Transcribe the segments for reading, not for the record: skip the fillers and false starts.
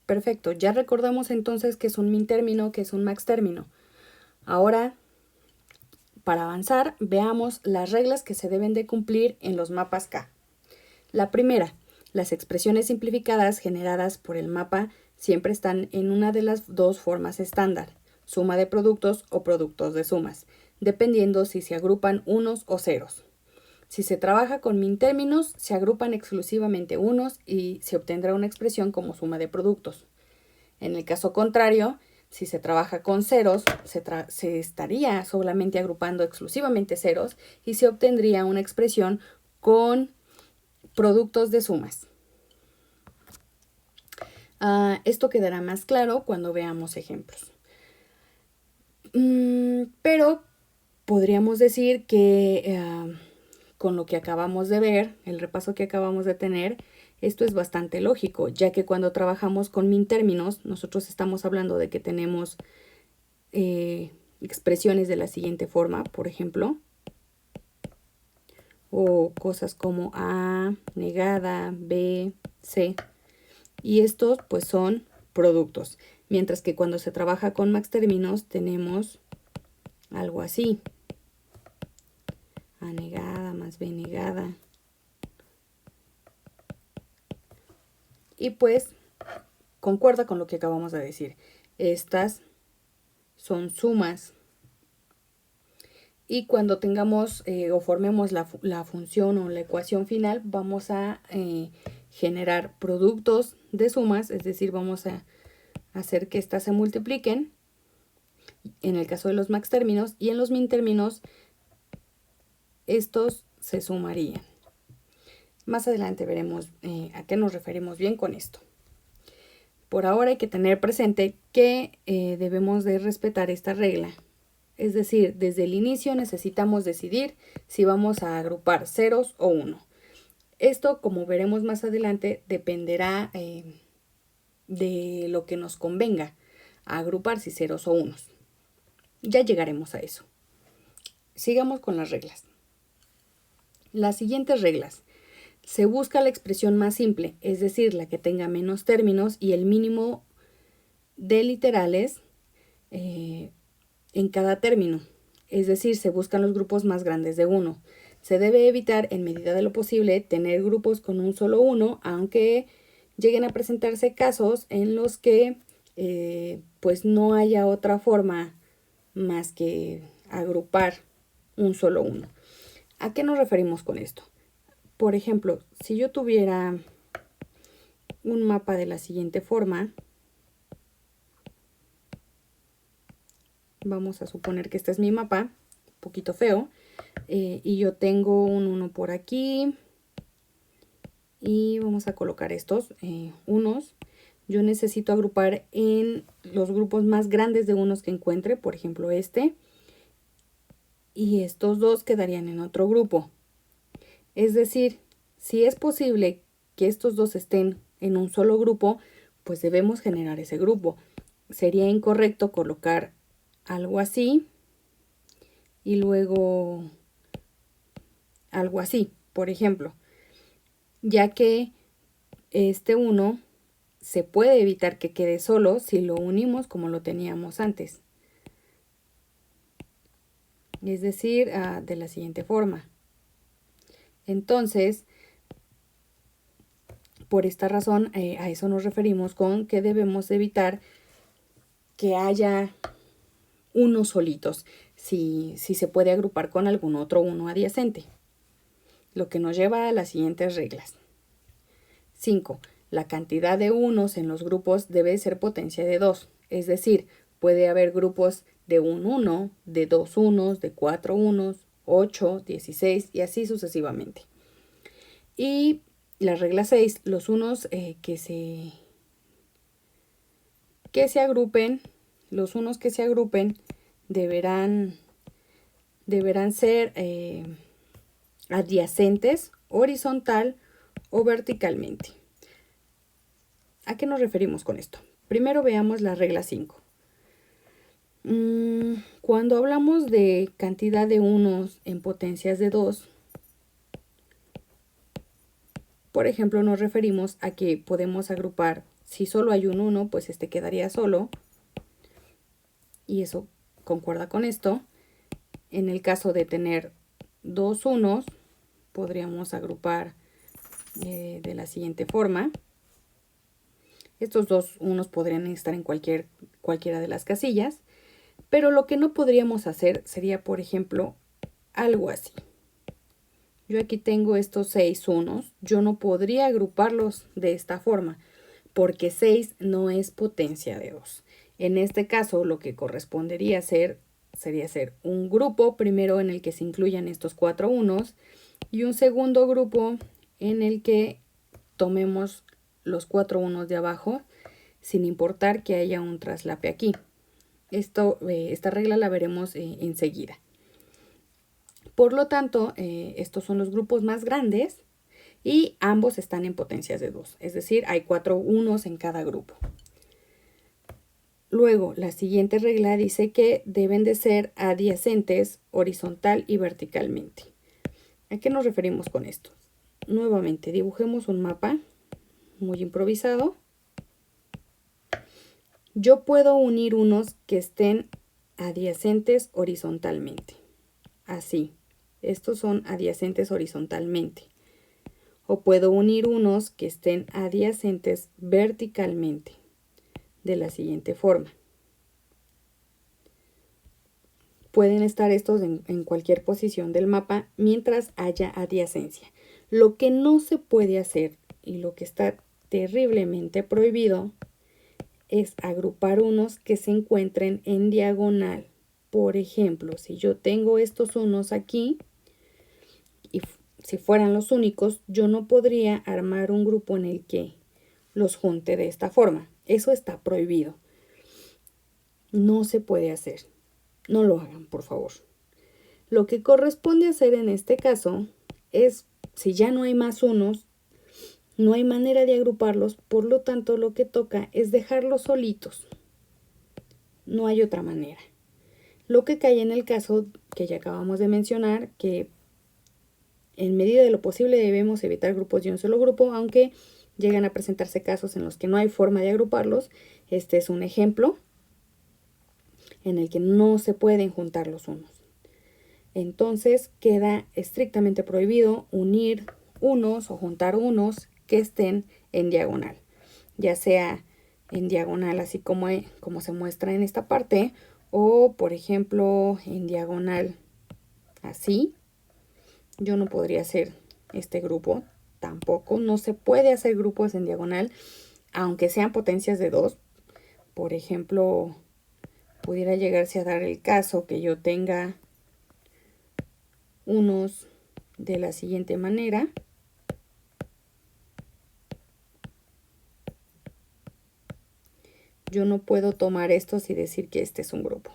Perfecto, ya recordamos entonces que es un min término, que es un max término. Ahora, para avanzar, veamos las reglas que se deben de cumplir en los mapas K. La primera, las expresiones simplificadas generadas por el mapa siempre están en una de las dos formas estándar, suma de productos o productos de sumas, dependiendo si se agrupan unos o ceros. Si se trabaja con min términos, se agrupan exclusivamente unos y se obtendrá una expresión como suma de productos. En el caso contrario, si se trabaja con ceros, se estaría solamente agrupando exclusivamente ceros y se obtendría una expresión con productos de sumas. Esto quedará más claro cuando veamos ejemplos. Pero podríamos decir que con lo que acabamos de ver, el repaso que acabamos de tener, esto es bastante lógico, ya que cuando trabajamos con min términos, nosotros estamos hablando de que tenemos expresiones de la siguiente forma, por ejemplo, o cosas como A, negada, B, C, y estos pues son productos, mientras que cuando se trabaja con max términos tenemos algo así, A negada más B negada, y pues concuerda con lo que acabamos de decir, estas son sumas. Y cuando tengamos o formemos la función o la ecuación final, vamos a generar productos de sumas, es decir, vamos a hacer que éstas se multipliquen, en el caso de los max términos, y en los min términos, estos se sumarían. Más adelante veremos a qué nos referimos bien con esto. Por ahora hay que tener presente que debemos de respetar esta regla. Es decir, desde el inicio necesitamos decidir si vamos a agrupar ceros o 1. Esto, como veremos más adelante, dependerá de lo que nos convenga agrupar, si ceros o unos. Ya llegaremos a eso. Sigamos con las reglas. Las siguientes reglas. Se busca la expresión más simple, es decir, la que tenga menos términos y el mínimo de literales en cada término. Es decir, se buscan los grupos más grandes de 1. Se debe evitar, en medida de lo posible, tener grupos con un solo 1, aunque lleguen a presentarse casos en los que pues no haya otra forma más que agrupar un solo 1. ¿A qué nos referimos con esto? Por ejemplo, si yo tuviera un mapa de la siguiente forma, vamos a suponer que este es mi mapa, un poquito feo, y yo tengo un 1 por aquí, y vamos a colocar estos unos. Yo necesito agrupar en los grupos más grandes de unos que encuentre, por ejemplo este, y estos dos quedarían en otro grupo. Es decir, si es posible que estos dos estén en un solo grupo, pues debemos generar ese grupo. Sería incorrecto colocar algo así y luego algo así, por ejemplo, ya que este 1 se puede evitar que quede solo si lo unimos como lo teníamos antes. Es decir, de la siguiente forma. Entonces, por esta razón, a eso nos referimos con que debemos evitar que haya unos solitos, si se puede agrupar con algún otro uno adyacente. Lo que nos lleva a las siguientes reglas. 5. La cantidad de unos en los grupos debe ser potencia de 2, es decir, puede haber grupos de un 1, de 2 unos, de 4 unos, 8, 16 y así sucesivamente. Y la regla 6, los unos que se agrupen, los unos que se agrupen deberán ser adyacentes, horizontal o verticalmente. ¿A qué nos referimos con esto? Primero veamos la regla 5. Cuando hablamos de cantidad de unos en potencias de 2, Por ejemplo, nos referimos a que podemos agrupar, si solo hay un 1, pues este quedaría solo. Y eso concuerda con esto. En el caso de tener dos unos, podríamos agrupar de la siguiente forma. Estos dos unos podrían estar en cualquiera de las casillas, pero lo que no podríamos hacer sería, por ejemplo, algo así. Yo aquí tengo estos 6 unos, yo no podría agruparlos de esta forma, porque 6 no es potencia de 2. En este caso, lo que correspondería hacer sería hacer un grupo primero en el que se incluyan estos 4 unos y un segundo grupo en el que tomemos los 4 unos de abajo sin importar que haya un traslape aquí. Esta regla la veremos enseguida. Por lo tanto, estos son los grupos más grandes y ambos están en potencias de 2, es decir, hay 4 unos en cada grupo. Luego, la siguiente regla dice que deben de ser adyacentes horizontal y verticalmente. ¿A qué nos referimos con esto? Nuevamente, dibujemos un mapa muy improvisado. Yo puedo unir unos que estén adyacentes horizontalmente. Así, estos son adyacentes horizontalmente. O puedo unir unos que estén adyacentes verticalmente, de la siguiente forma. Pueden estar estos en cualquier posición del mapa mientras haya adyacencia. Lo que no se puede hacer y lo que está terriblemente prohibido es agrupar unos que se encuentren en diagonal. Por ejemplo, si yo tengo estos unos aquí y si fueran los únicos, yo no podría armar un grupo en el que los junte de esta forma. Eso está prohibido. No se puede hacer. No lo hagan, por favor. Lo que corresponde hacer en este caso es, si ya no hay más unos, no hay manera de agruparlos, por lo tanto lo que toca es dejarlos solitos. No hay otra manera. Lo que cae en el caso que ya acabamos de mencionar, que en medida de lo posible debemos evitar grupos de un solo grupo, aunque llegan a presentarse casos en los que no hay forma de agruparlos. Este es un ejemplo en el que no se pueden juntar los unos. Entonces queda estrictamente prohibido unir unos o juntar unos que estén en diagonal, ya sea en diagonal así como se muestra en esta parte, o por ejemplo en diagonal así. Yo no podría hacer este grupo, tampoco, no se puede hacer grupos en diagonal, aunque sean potencias de 2. Por ejemplo, pudiera llegarse a dar el caso que yo tenga unos de la siguiente manera. Yo no puedo tomar estos y decir que este es un grupo.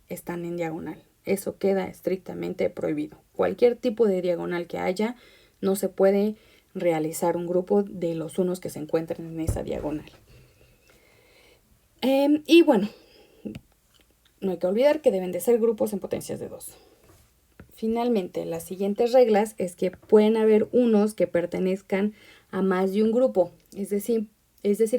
Están en diagonal. Eso queda estrictamente prohibido. Cualquier tipo de diagonal que haya, no se puede realizar un grupo de los unos que se encuentran en esa diagonal. Y bueno, no hay que olvidar que deben de ser grupos en potencias de 2. Finalmente, las siguientes reglas es que pueden haber unos que pertenezcan a más de un grupo, es decir,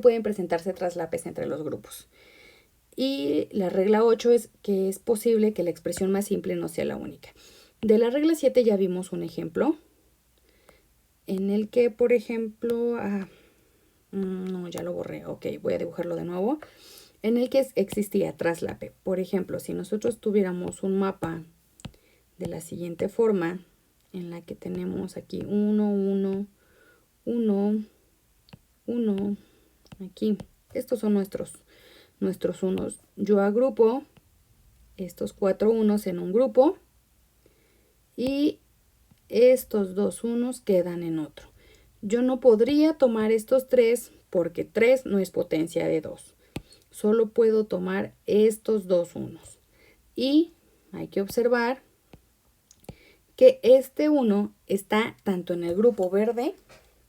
pueden presentarse traslapes entre los grupos. Y la regla 8 es que es posible que la expresión más simple no sea la única. De la regla 7 ya vimos un ejemplo en el que, por ejemplo, no, ya lo borré, ok, voy a dibujarlo de nuevo, en el que existía traslape. Por ejemplo, si nosotros tuviéramos un mapa de la siguiente forma, en la que tenemos aquí 1, 1, 1, 1, aquí. Estos son nuestros unos. Yo agrupo estos 4 unos en un grupo y estos 2 unos quedan en otro. Yo no podría tomar estos 3 porque 3 no es potencia de 2. Solo puedo tomar estos 2 unos. Y hay que observar que este 1 está tanto en el grupo verde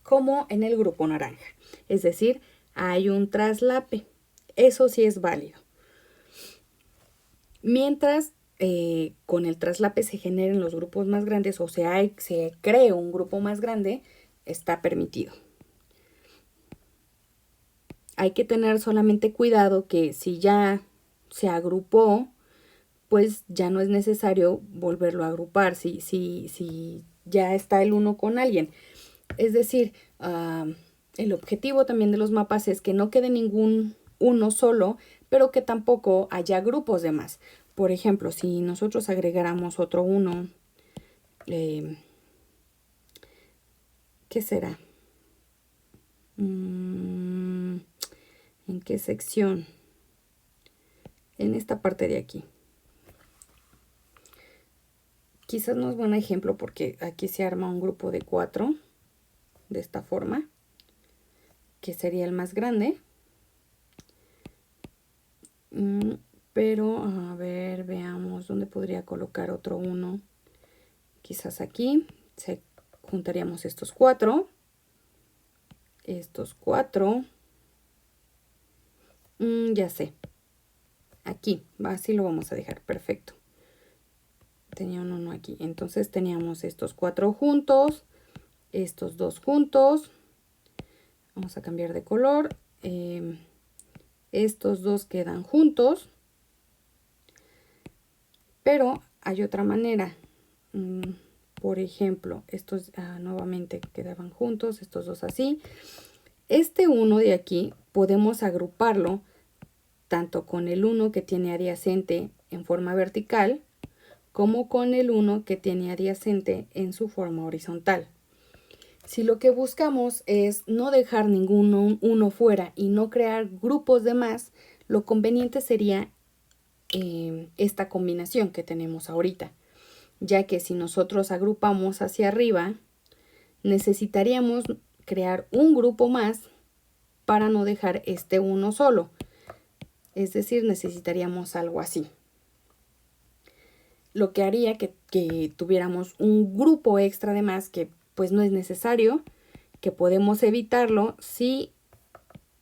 como en el grupo naranja. Es decir, hay un traslape. Eso sí es válido. Mientras con el traslape se generen los grupos más grandes o se cree un grupo más grande, está permitido. Hay que tener solamente cuidado que si ya se agrupó, pues ya no es necesario volverlo a agrupar si ya está el 1 con alguien. Es decir, el objetivo también de los mapas es que no quede ningún 1 solo, pero que tampoco haya grupos de más. Por ejemplo, si nosotros agregáramos otro 1, ¿qué será? ¿En qué sección? En esta parte de aquí. Quizás no es buen ejemplo porque aquí se arma un grupo de 4 de esta forma, que sería el más grande. Pero, a ver, veamos dónde podría colocar otro 1. Quizás aquí juntaríamos estos 4. Estos 4. Ya sé. Aquí, así lo vamos a dejar, perfecto. Tenía un 1 aquí. Entonces teníamos estos 4 juntos, estos 2 juntos. Vamos a cambiar de color. Estos 2 quedan juntos. Pero hay otra manera. Por ejemplo, estos nuevamente quedaban juntos, estos 2 así. Este 1 de aquí podemos agruparlo tanto con el 1 que tiene adyacente en forma vertical, como con el 1 que tiene adyacente en su forma horizontal. Si lo que buscamos es no dejar ningún 1 fuera y no crear grupos de más, lo conveniente sería esta combinación que tenemos ahorita, ya que si nosotros agrupamos hacia arriba, necesitaríamos crear un grupo más para no dejar este 1 solo. Es decir, necesitaríamos algo así. Lo que haría que tuviéramos un grupo extra de más que pues no es necesario, que podemos evitarlo si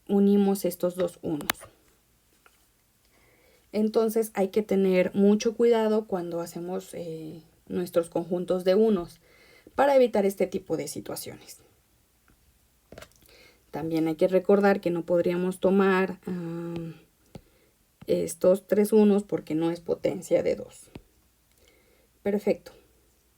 unimos estos dos unos. Entonces hay que tener mucho cuidado cuando hacemos nuestros conjuntos de unos para evitar este tipo de situaciones. También hay que recordar que no podríamos tomar estos 3 unos porque no es potencia de 2. Perfecto.